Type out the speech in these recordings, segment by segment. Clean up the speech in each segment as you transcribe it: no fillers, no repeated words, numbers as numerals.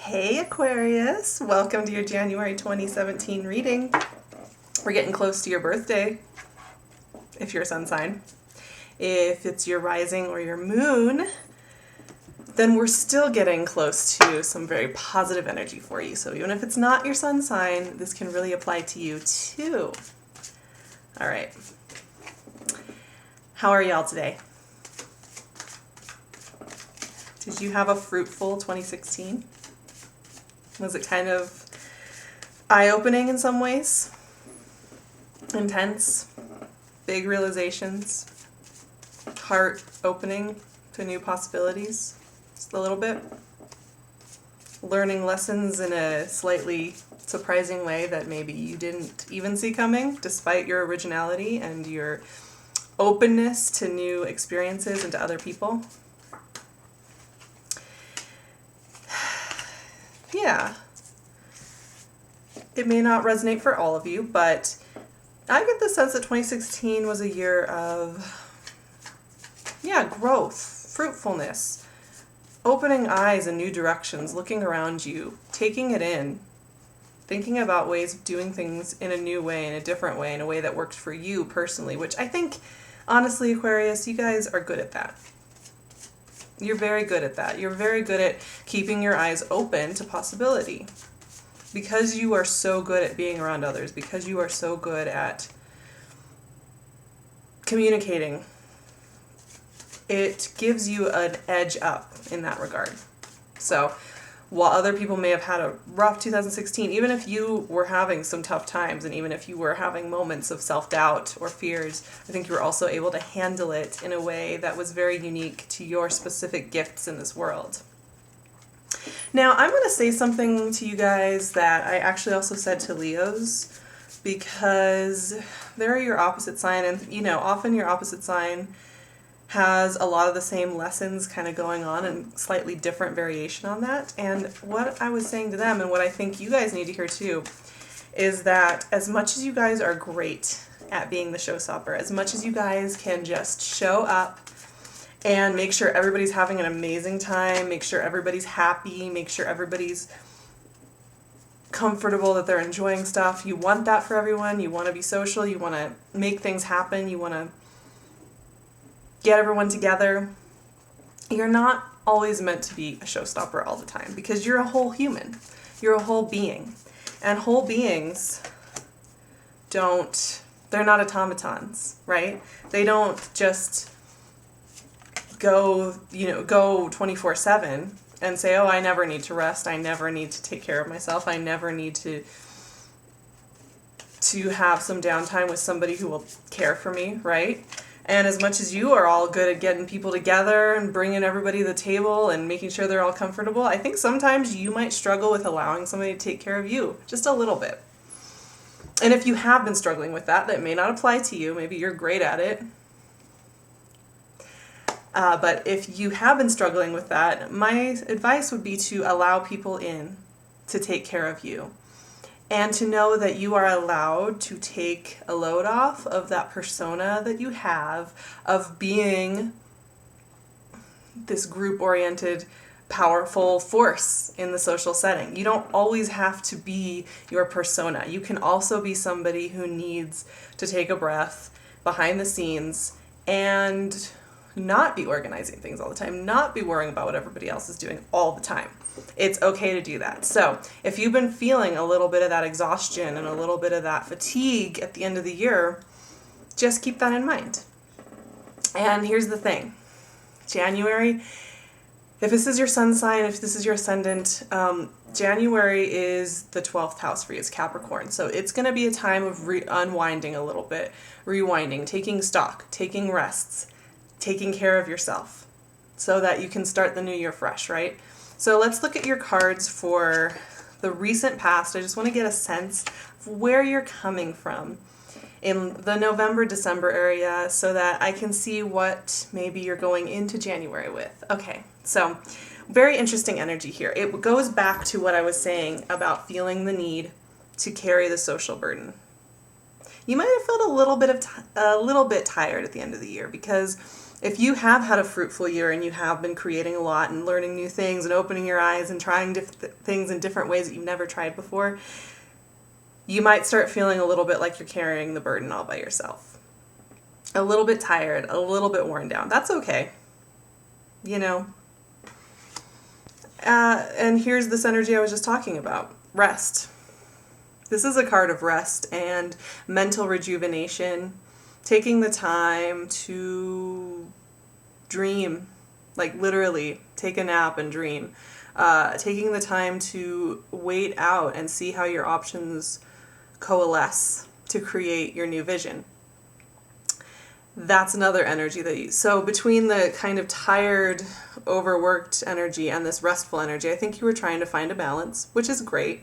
Hey Aquarius, welcome to your January 2017 reading. We're getting close to your birthday, if you're a sun sign. If it's your rising or your moon, then we're still getting close to some very positive energy for you. So even if it's not your sun sign, this can really apply to you too. All right. How are y'all today? Did you have a fruitful 2016? Was it kind of eye-opening in some ways? Intense? Big realizations? Heart-opening to new possibilities? Just a little bit? Learning lessons in a slightly surprising way that maybe you didn't even see coming, despite your originality and your openness to new experiences and to other people? Yeah. It may not resonate for all of you, but I get the sense that 2016 was a year of, growth, fruitfulness, opening eyes in new directions, looking around you, taking it in, thinking about ways of doing things in a new way, in a different way, in a way that works for you personally, which I think, honestly, Aquarius, you guys are good at that. You're very good at that. You're very good at keeping your eyes open to possibility. Because you are so good at being around others, because you are so good at communicating, it gives you an edge up in that regard. So while other people may have had a rough 2016, even if you were having some tough times and even if you were having moments of self-doubt or fears, I think you were also able to handle it in a way that was very unique to your specific gifts in this world. Now, I'm going to say something to you guys that I actually also said to Leos, because they're your opposite sign, and often your opposite sign has a lot of the same lessons kind of going on and slightly different variation on that. And what I was saying to them, and what I think you guys need to hear too, is that as much as you guys are great at being the showstopper, as much as you guys can just show up and make sure everybody's having an amazing time, make sure everybody's happy, make sure everybody's comfortable, that they're enjoying stuff. You want that for everyone. You want to be social. You want to make things happen. You want to get everyone together. You're not always meant to be a showstopper all the time, because you're a whole human. You're a whole being. And whole beings they're not automatons, right? They don't just go 24/7 and say, oh, I never need to rest. I never need to take care of myself. I never need to have some downtime with somebody who will care for me, right? And as much as you are all good at getting people together and bringing everybody to the table and making sure they're all comfortable, I think sometimes you might struggle with allowing somebody to take care of you just a little bit. And if you have been struggling with that, that may not apply to you. Maybe you're great at it. But if you have been struggling with that, my advice would be to allow people in to take care of you. And to know that you are allowed to take a load off of that persona that you have of being this group-oriented, powerful force in the social setting. You don't always have to be your persona. You can also be somebody who needs to take a breath behind the scenes and not be organizing things all the time, not be worrying about what everybody else is doing all the time. It's okay to do that. So if you've been feeling a little bit of that exhaustion and a little bit of that fatigue at the end of the year, just keep that in mind. And here's the thing. January, if this is your sun sign, if this is your ascendant, January is the 12th house for you. It's Capricorn. So it's going to be a time of unwinding a little bit, rewinding, taking stock, taking rests, taking care of yourself so that you can start the new year fresh, right? So let's look at your cards for the recent past. I just want to get a sense of where you're coming from in the November, December area so that I can see what maybe you're going into January with. Okay, so very interesting energy here. It goes back to what I was saying about feeling the need to carry the social burden. You might have felt a little bit tired at the end of the year because If you have had a fruitful year and you have been creating a lot and learning new things and opening your eyes and trying things in different ways that you've never tried before, you might start feeling a little bit like you're carrying the burden all by yourself. A little bit tired, a little bit worn down. That's okay. You know? And here's this energy I was just talking about. Rest. This is a card of rest and mental rejuvenation. Taking the time to dream. Like literally take a nap and dream. Taking the time to wait out and see how your options coalesce to create your new vision. That's another energy that so between the kind of tired, overworked energy and this restful energy, I think you were trying to find a balance, which is great.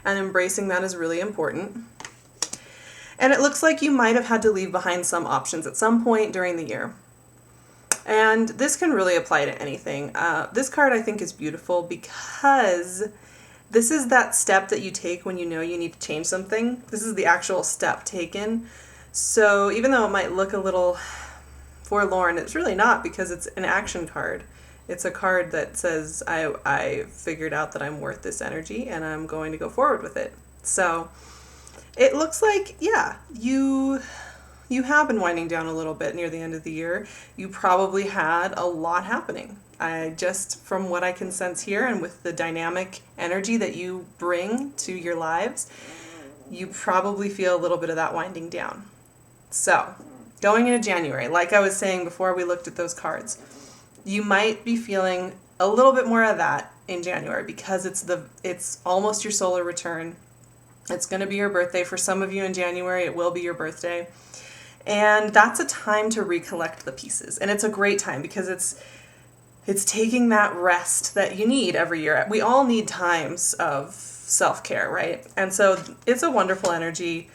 And embracing that is really important. And it looks like you might have had to leave behind some options at some point during the year. And this can really apply to anything. This card I think is beautiful because this is that step that you take when you know you need to change something. This is the actual step taken. So even though it might look a little forlorn, it's really not, because it's an action card. It's a card that says, I figured out that I'm worth this energy and I'm going to go forward with it. So it looks like, yeah, you have been winding down a little bit near the end of the year. You probably had a lot happening. From what I can sense here and with the dynamic energy that you bring to your lives, you probably feel a little bit of that winding down. So, going into January, like I was saying before we looked at those cards, you might be feeling a little bit more of that in January because it's almost your solar return. It's going to be your birthday. For some of you in January, it will be your birthday. And that's a time to recollect the pieces. And it's a great time because it's taking that rest that you need every year. We all need times of self-care, right? And so it's a wonderful energy.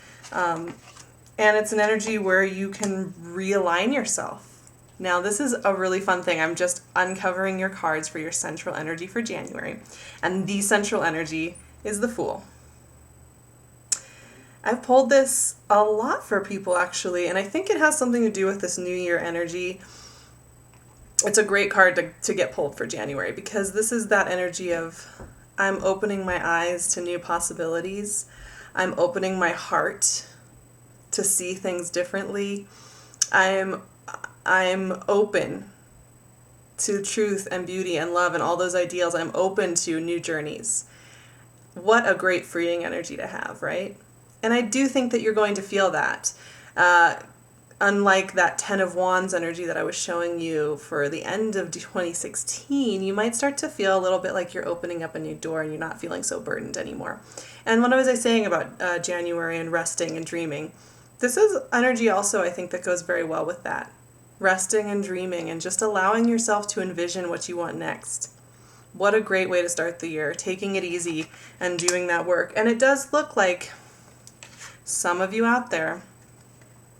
And it's an energy where you can realign yourself. Now, this is a really fun thing. I'm just uncovering your cards for your central energy for January. And the central energy is the Fool. I've pulled this a lot for people, actually, and I think it has something to do with this New Year energy. It's a great card to get pulled for January because this is that energy of I'm opening my eyes to new possibilities. I'm opening my heart to see things differently. I'm open to truth and beauty and love and all those ideals. I'm open to new journeys. What a great freeing energy to have, right? And I do think that you're going to feel that. Unlike that 10 of Wands energy that I was showing you for the end of 2016, you might start to feel a little bit like you're opening up a new door and you're not feeling so burdened anymore. And what was I saying about January and resting and dreaming? This is energy also, I think, that goes very well with that. Resting and dreaming and just allowing yourself to envision what you want next. What a great way to start the year, taking it easy and doing that work. And it does look like some of you out there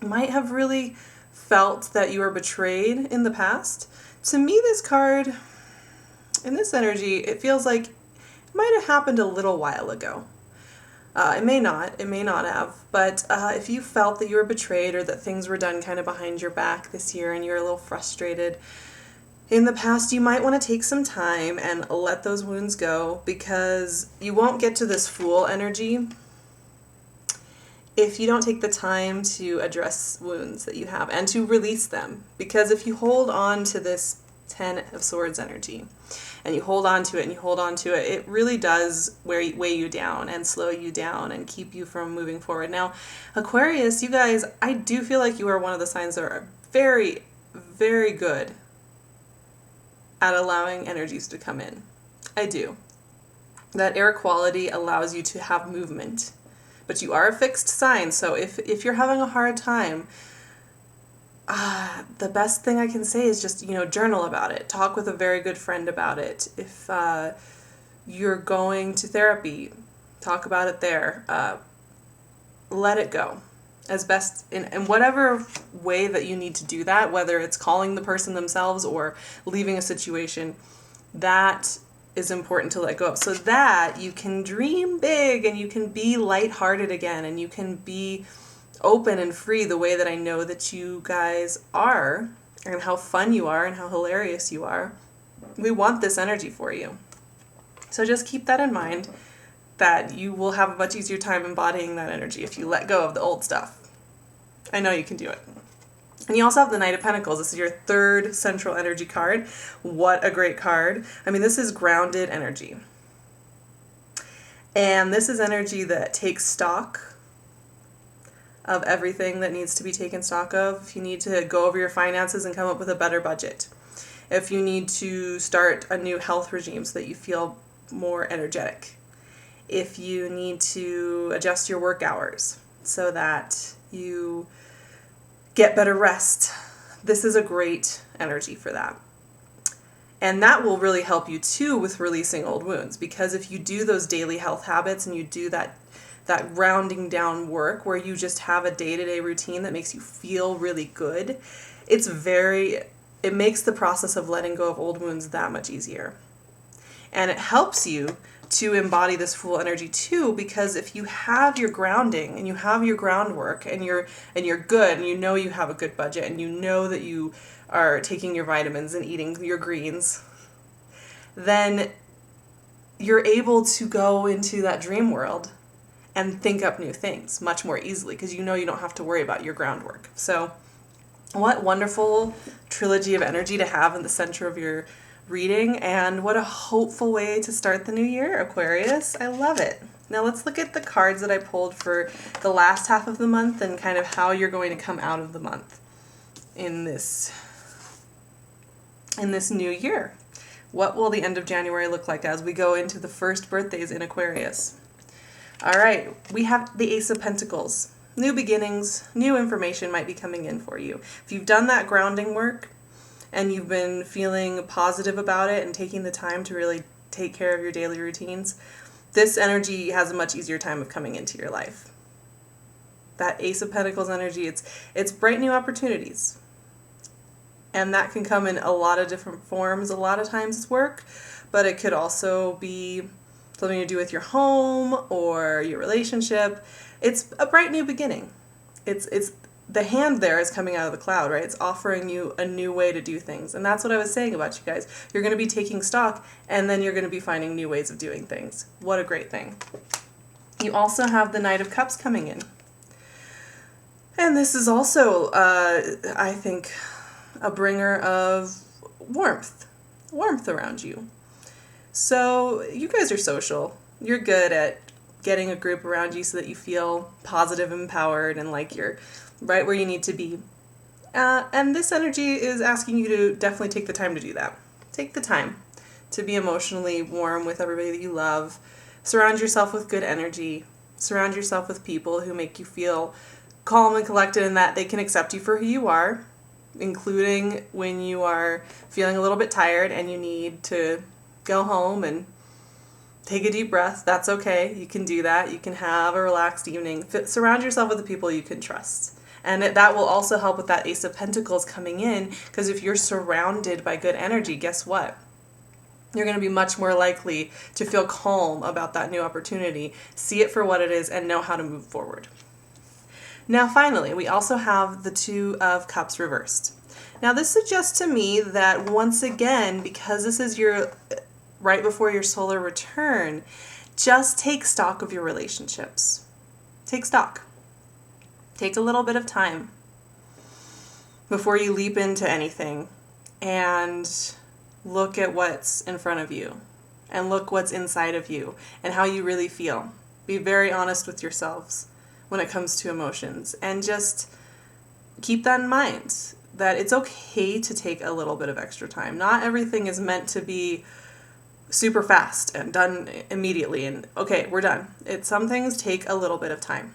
might have really felt that you were betrayed in the past. To me, this card, in this energy, it feels like it might have happened a little while ago. It may not have, but if you felt that you were betrayed or that things were done kind of behind your back this year and you're a little frustrated in the past, you might want to take some time and let those wounds go, because you won't get to this Fool energy if you don't take the time to address wounds that you have and to release them. Because if you hold on to this 10 of Swords energy and you hold on to it and you hold on to it, it really does weigh you down and slow you down and keep you from moving forward. Now, Aquarius, you guys, I do feel like you are one of the signs that are very, very good at allowing energies to come in. I do. That air quality allows you to have movement. But you are a fixed sign, so if you're having a hard time, the best thing I can say is just, journal about it. Talk with a very good friend about it. If you're going to therapy, talk about it there. Let it go as best in whatever way that you need to do that, whether it's calling the person themselves or leaving a situation. That is important to let go of so that you can dream big and you can be lighthearted again and you can be open and free the way that I know that you guys are, and how fun you are and how hilarious you are, we want this energy for you. So just keep that in mind, that you will have a much easier time embodying that energy if you let go of the old stuff. I know you can do it. And you also have the Knight of Pentacles. This is your third central energy card. What a great card. I mean, this is grounded energy. And this is energy that takes stock of everything that needs to be taken stock of. If you need to go over your finances and come up with a better budget. If you need to start a new health regime so that you feel more energetic. If you need to adjust your work hours so that you get better rest. This is a great energy for that. And that will really help you too with releasing old wounds, because if you do those daily health habits and you do that rounding down work where you just have a day-to-day routine that makes you feel really good, it makes the process of letting go of old wounds that much easier. And it helps you to embody this Fool energy too, because if you have your grounding and you have your groundwork and you're good and you know you have a good budget and you know that you are taking your vitamins and eating your greens, then you're able to go into that dream world and think up new things much more easily because you know you don't have to worry about your groundwork. So what wonderful trilogy of energy to have in the center of your reading, and what a hopeful way to start the new year, Aquarius. I love it. Now let's look at the cards that I pulled for the last half of the month and kind of how you're going to come out of the month in this new year. What will the end of January look like as we go into the first birthdays in Aquarius? All right, we have the Ace of Pentacles. New beginnings, new information might be coming in for you. If you've done that grounding work, and you've been feeling positive about it and taking the time to really take care of your daily routines, this energy has a much easier time of coming into your life. That Ace of Pentacles energy, it's bright new opportunities. And that can come in a lot of different forms. A lot of times it's work, but it could also be something to do with your home or your relationship. It's a bright new beginning. It's the hand there is coming out of the cloud, right? It's offering you a new way to do things. And that's what I was saying about you guys. You're going to be taking stock, and then you're going to be finding new ways of doing things. What a great thing. You also have the Knight of Cups coming in. And this is also, I think, a bringer of warmth around you. So you guys are social. You're good at getting a group around you so that you feel positive, empowered, and like you're right where you need to be. And this energy is asking you to definitely take the time to do that. Take the time to be emotionally warm with everybody that you love. Surround yourself with good energy. Surround yourself with people who make you feel calm and collected and that they can accept you for who you are, including when you are feeling a little bit tired and you need to go home and take a deep breath. That's okay. You can do that. You can have a relaxed evening. Surround yourself with the people you can trust. And that will also help with that Ace of Pentacles coming in, because if you're surrounded by good energy, guess what? You're going to be much more likely to feel calm about that new opportunity, see it for what it is, and know how to move forward. Now, finally, we also have the Two of Cups reversed. Now, this suggests to me that once again, because this is your right before your solar return, just take stock of your relationships. Take stock. Take a little bit of time before you leap into anything and look at what's in front of you and look what's inside of you and how you really feel. Be very honest with yourselves when it comes to emotions, and just keep that in mind, that it's okay to take a little bit of extra time. Not everything is meant to be super fast and done immediately and okay, we're done. Some things take a little bit of time.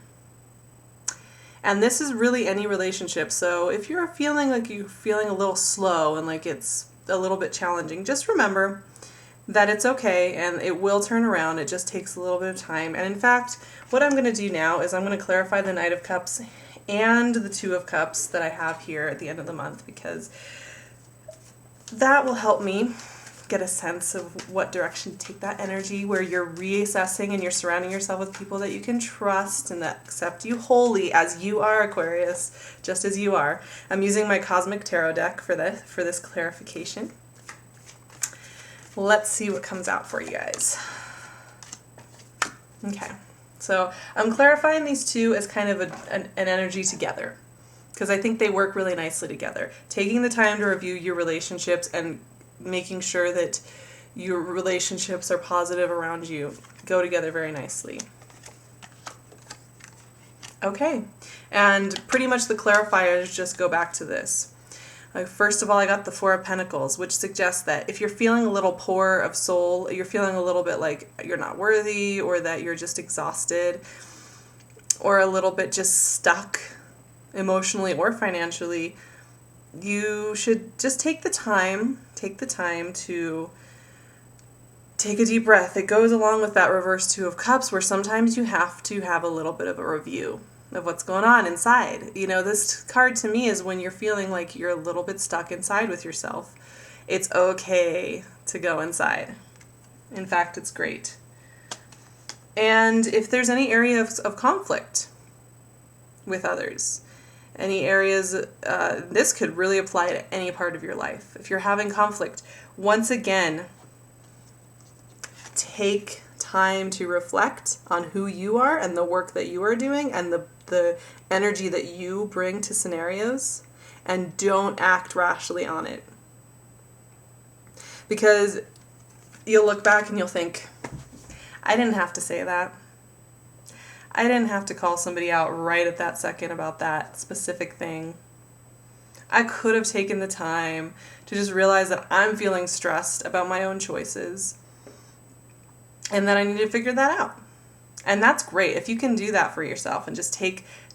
And this is really any relationship. So if you're feeling like you're feeling a little slow and like it's a little bit challenging, just remember that it's okay and it will turn around. It just takes a little bit of time. And in fact, what I'm going to do now is I'm going to clarify the Knight of Cups and the Two of Cups that I have here at the end of the month, because that will help me get a sense of what direction to take that energy, where you're reassessing and you're surrounding yourself with people that you can trust and that accept you wholly as you are, Aquarius, just as you are. I'm using my Cosmic Tarot deck for this clarification. Let's see what comes out for you guys. Okay, so I'm clarifying these two as kind of an energy together, because I think they work really nicely together. Taking the time to review your relationships and making sure that your relationships are positive around you go together very nicely. Okay, and pretty much the clarifiers just go back to this. First of all, I got the Four of Pentacles, which suggests that if you're feeling a little poor of soul, you're feeling a little bit like you're not worthy, or that you're just exhausted, or a little bit just stuck emotionally or financially, you should just take the time to take a deep breath. It goes along with that reverse Two of Cups, where sometimes you have to have a little bit of a review of what's going on inside. You know, this card to me is when you're feeling like you're a little bit stuck inside with yourself. It's okay to go inside. In fact, it's great. And if there's any area of conflict with others, any areas, this could really apply to any part of your life. If you're having conflict, once again, take time to reflect on who you are and the work that you are doing and the energy that you bring to scenarios, and don't act rashly on it. Because you'll look back and you'll think, I didn't have to say that. I didn't have to call somebody out right at that second about that specific thing. I could have taken the time to just realize that I'm feeling stressed about my own choices and that I need to figure that out. And that's great. If you can do that for yourself and just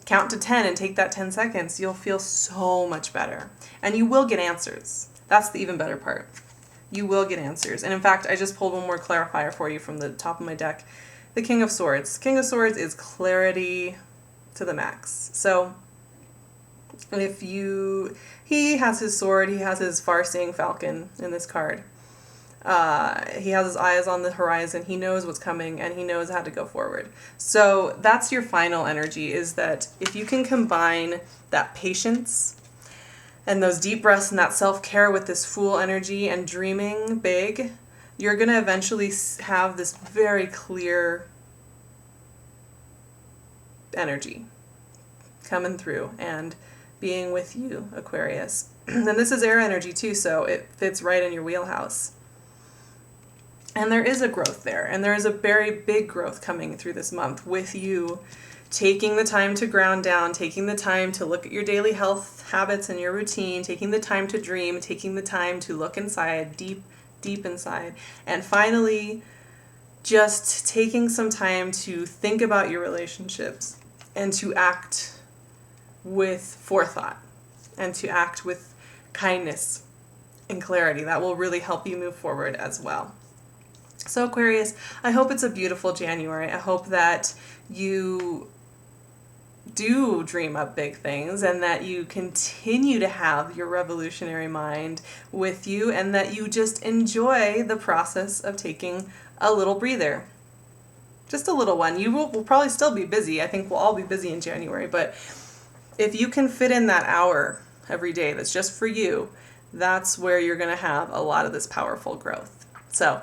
count to 10 and take that 10 seconds, you'll feel so much better. And you will get answers. That's the even better part. You will get answers. And in fact, I just pulled one more clarifier for you from the top of my deck. The King of Swords. King of Swords is clarity to the max. So if he has his sword, he has his far-seeing falcon in this card. He has his eyes on the horizon. He knows what's coming and he knows how to go forward. So that's your final energy, is that if you can combine that patience and those deep breaths and that self-care with this Fool energy and dreaming big, you're going to eventually have this very clear energy coming through and being with you, Aquarius. And this is air energy too, so it fits right in your wheelhouse. And there is a growth there, and there is a very big growth coming through this month with you taking the time to ground down, taking the time to look at your daily health habits and your routine, taking the time to dream, taking the time to look inside, deep inside, and finally just taking some time to think about your relationships and to act with forethought and to act with kindness and clarity. That will really help you move forward as well. So Aquarius, I hope it's a beautiful January. I hope that you do dream up big things and that you continue to have your revolutionary mind with you and that you just enjoy the process of taking a little breather. Just a little one. You will probably still be busy. I think we'll all be busy in January, but if you can fit in that hour every day that's just for you, that's where you're going to have a lot of this powerful growth. So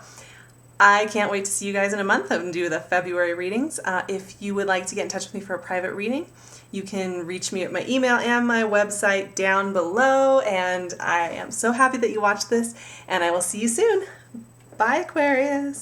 I can't wait to see you guys in a month and do the February readings. If you would like to get in touch with me for a private reading, you can reach me at my email and my website down below. And I am so happy that you watched this, and I will see you soon. Bye, Aquarius.